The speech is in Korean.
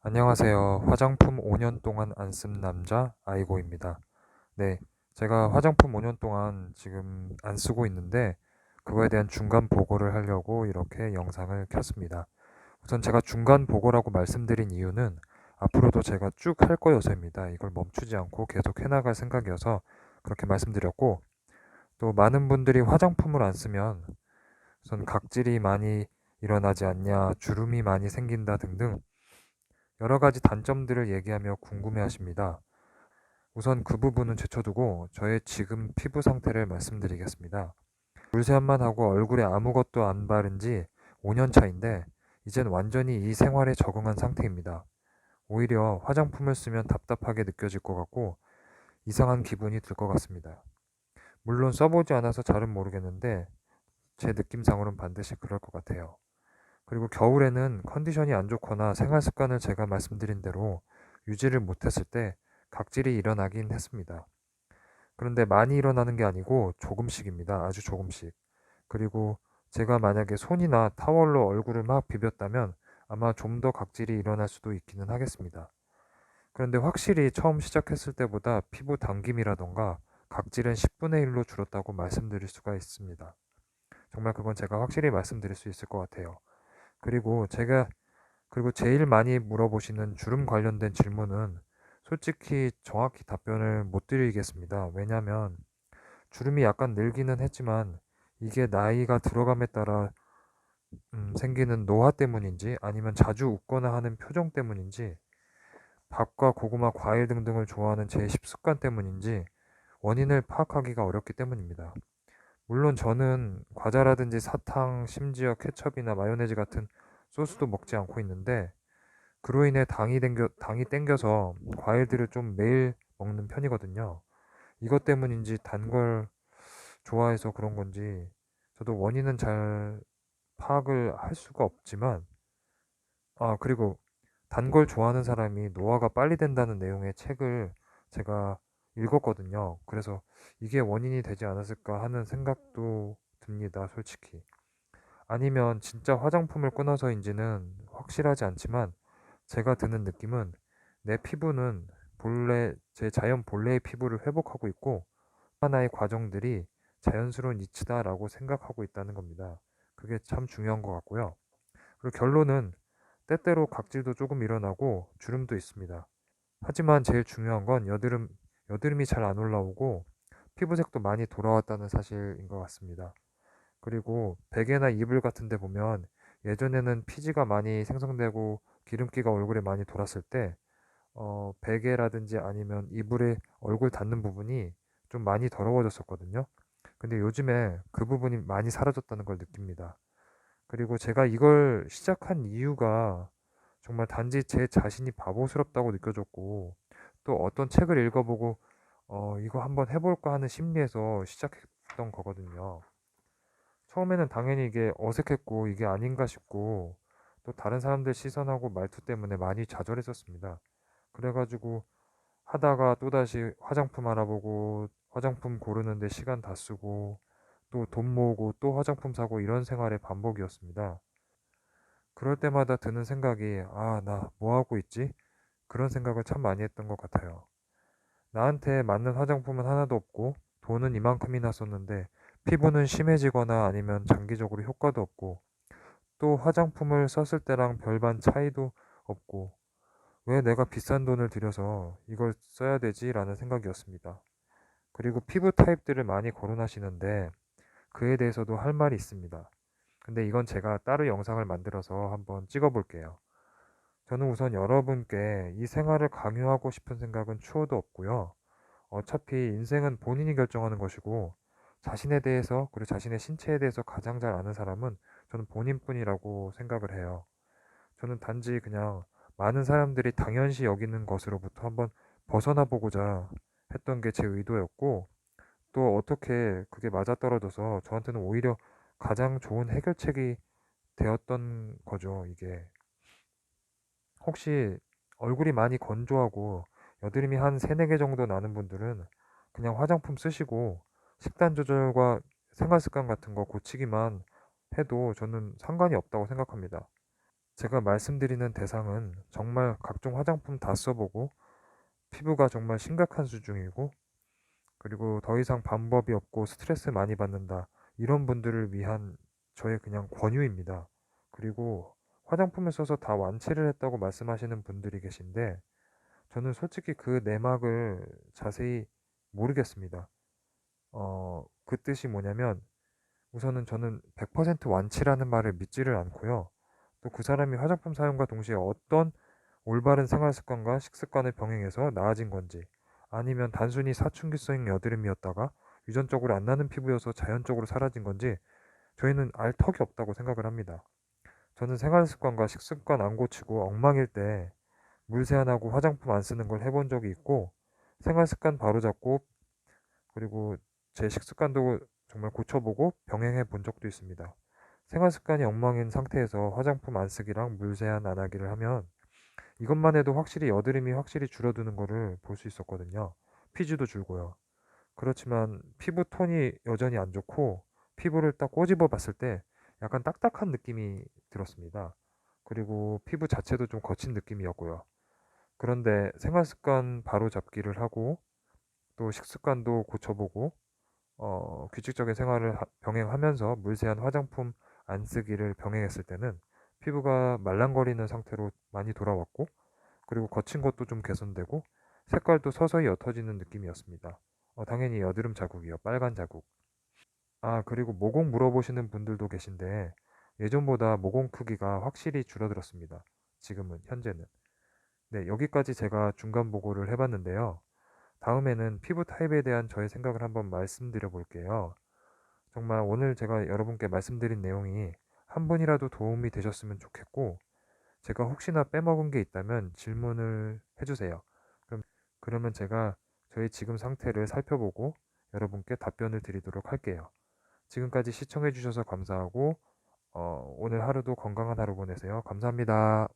안녕하세요. 화장품 5년 동안 안 쓴 남자 아이고입니다. 네, 제가 화장품 5년 동안 지금 안 쓰고 있는데 그거에 대한 중간 보고를 하려고 이렇게 영상을 켰습니다. 우선 제가 중간 보고라고 말씀드린 이유는 앞으로도 제가 쭉 할 거여서입니다. 이걸 멈추지 않고 계속 해나갈 생각이어서 그렇게 말씀드렸고, 또 많은 분들이 화장품을 안 쓰면 우선 각질이 많이 일어나지 않냐, 주름이 많이 생긴다 등등 여러 가지 단점들을 얘기하며 궁금해 하십니다. 우선 그 부분은 제쳐두고 저의 지금 피부 상태를 말씀드리겠습니다. 물세안만 하고 얼굴에 아무것도 안 바른 지 5년 차인데 이젠 완전히 이 생활에 적응한 상태입니다. 오히려 화장품을 쓰면 답답하게 느껴질 것 같고 이상한 기분이 들 것 같습니다. 물론 써보지 않아서 잘은 모르겠는데 제 느낌상으로는 반드시 그럴 것 같아요. 그리고 겨울에는 컨디션이 안 좋거나 생활 습관을 제가 말씀드린 대로 유지를 못했을 때 각질이 일어나긴 했습니다. 그런데 많이 일어나는 게 아니고 조금씩입니다. 아주 조금씩. 그리고 제가 만약에 손이나 타월로 얼굴을 막 비볐다면 아마 좀 더 각질이 일어날 수도 있기는 하겠습니다. 그런데 확실히 처음 시작했을 때보다 피부 당김이라던가 각질은 10분의 1로 줄었다고 말씀드릴 수가 있습니다. 정말 그건 제가 확실히 말씀드릴 수 있을 것 같아요. 그리고 제일 많이 물어보시는 주름 관련된 질문은 솔직히 정확히 답변을 못 드리겠습니다. 왜냐면 주름이 약간 늘기는 했지만 이게 나이가 들어감에 따라 생기는 노화 때문인지 아니면 자주 웃거나 하는 표정 때문인지 밥과 고구마, 과일 등등을 좋아하는 제 식습관 때문인지 원인을 파악하기가 어렵기 때문입니다. 물론 저는 과자라든지 사탕, 심지어 케첩이나 마요네즈 같은 소스도 먹지 않고 있는데 그로 인해 당이 땡겨서 과일들을 좀 매일 먹는 편이거든요. 이것 때문인지 단 걸 좋아해서 그런 건지 저도 원인은 잘 파악을 할 수가 없지만 그리고 단 걸 좋아하는 사람이 노화가 빨리 된다는 내용의 책을 제가 읽었거든요. 그래서 이게 원인이 되지 않았을까 하는 생각도 듭니다, 솔직히. 아니면 진짜 화장품을 끊어서인지는 확실하지 않지만 제가 드는 느낌은 내 피부는 제 자연 본래의 피부를 회복하고 있고 하나의 과정들이 자연스러운 이치다라고 생각하고 있다는 겁니다. 그게 참 중요한 것 같고요. 그리고 결론은 때때로 각질도 조금 일어나고 주름도 있습니다. 하지만 제일 중요한 건 여드름이 잘 안 올라오고 피부색도 많이 돌아왔다는 사실인 것 같습니다. 그리고 베개나 이불 같은 데 보면 예전에는 피지가 많이 생성되고 기름기가 얼굴에 많이 돌았을 때 베개라든지 아니면 이불에 얼굴 닿는 부분이 좀 많이 더러워졌었거든요. 근데 요즘에 그 부분이 많이 사라졌다는 걸 느낍니다. 그리고 제가 이걸 시작한 이유가 정말 단지 제 자신이 바보스럽다고 느껴졌고 또 어떤 책을 읽어보고 이거 한번 해볼까 하는 심리에서 시작했던 거거든요. 처음에는 당연히 이게 어색했고 이게 아닌가 싶고 또 다른 사람들 시선하고 말투 때문에 많이 좌절했었습니다. 그래가지고 하다가 또다시 화장품 알아보고 화장품 고르는데 시간 다 쓰고 또 돈 모으고 또 화장품 사고 이런 생활의 반복이었습니다. 그럴 때마다 드는 생각이 나 뭐 하고 있지? 그런 생각을 참 많이 했던 것 같아요. 나한테 맞는 화장품은 하나도 없고 돈은 이만큼이나 썼는데 피부는 심해지거나 아니면 장기적으로 효과도 없고 또 화장품을 썼을 때랑 별반 차이도 없고 왜 내가 비싼 돈을 들여서 이걸 써야 되지? 라는 생각이었습니다. 그리고 피부 타입들을 많이 거론하시는데 그에 대해서도 할 말이 있습니다. 근데 이건 제가 따로 영상을 만들어서 한번 찍어 볼게요. 저는 우선 여러분께 이 생활을 강요하고 싶은 생각은 추호도 없고요. 어차피 인생은 본인이 결정하는 것이고 자신에 대해서 그리고 자신의 신체에 대해서 가장 잘 아는 사람은 저는 본인뿐이라고 생각을 해요. 저는 단지 그냥 많은 사람들이 당연시 여기는 것으로부터 한번 벗어나 보고자 했던 게 제 의도였고 또 어떻게 그게 맞아떨어져서 저한테는 오히려 가장 좋은 해결책이 되었던 거죠, 이게. 혹시 얼굴이 많이 건조하고 여드름이 한 3-4개 정도 나는 분들은 그냥 화장품 쓰시고 식단 조절과 생활 습관 같은 거 고치기만 해도 저는 상관이 없다고 생각합니다. 제가 말씀드리는 대상은 정말 각종 화장품 다 써보고 피부가 정말 심각한 수준이고 그리고 더 이상 방법이 없고 스트레스 많이 받는다. 이런 분들을 위한 저의 그냥 권유입니다. 그리고 화장품을 써서 다 완치를 했다고 말씀하시는 분들이 계신데 저는 솔직히 그 내막을 자세히 모르겠습니다. 그 뜻이 뭐냐면 우선은 저는 100% 완치라는 말을 믿지를 않고요. 또 그 사람이 화장품 사용과 동시에 어떤 올바른 생활 습관과 식습관을 병행해서 나아진 건지 아니면 단순히 사춘기성 여드름이었다가 유전적으로 안 나는 피부여서 자연적으로 사라진 건지 저희는 알 턱이 없다고 생각을 합니다. 저는 생활 습관과 식습관 안 고치고 엉망일 때 물세안하고 화장품 안 쓰는 걸 해본 적이 있고 생활 습관 바로잡고 그리고 제 식습관도 정말 고쳐보고 병행해 본 적도 있습니다. 생활 습관이 엉망인 상태에서 화장품 안 쓰기랑 물세안 안 하기를 하면 이것만 해도 확실히 여드름이 확실히 줄어드는 거를 볼 수 있었거든요. 피지도 줄고요. 그렇지만 피부 톤이 여전히 안 좋고 피부를 딱 꼬집어 봤을 때 약간 딱딱한 느낌이 들었습니다. 그리고 피부 자체도 좀 거친 느낌이었고요. 그런데 생활 습관 바로 잡기를 하고 또 식습관도 고쳐보고 규칙적인 생활을 병행하면서 물세안 화장품 안 쓰기를 병행했을 때는 피부가 말랑거리는 상태로 많이 돌아왔고 그리고 거친 것도 좀 개선되고 색깔도 서서히 옅어지는 느낌이었습니다. 당연히 여드름 자국이요. 빨간 자국. 아, 그리고 모공 물어보시는 분들도 계신데 예전보다 모공 크기가 확실히 줄어들었습니다. 지금은, 현재는. 네, 여기까지 제가 중간 보고를 해봤는데요. 다음에는 피부 타입에 대한 저의 생각을 한번 말씀드려 볼게요. 정말 오늘 제가 여러분께 말씀드린 내용이 한 분이라도 도움이 되셨으면 좋겠고, 제가 혹시나 빼먹은 게 있다면 질문을 해주세요. 그러면 제가 저희 지금 상태를 살펴보고 여러분께 답변을 드리도록 할게요. 지금까지 시청해주셔서 감사하고, 오늘 하루도 건강한 하루 보내세요. 감사합니다.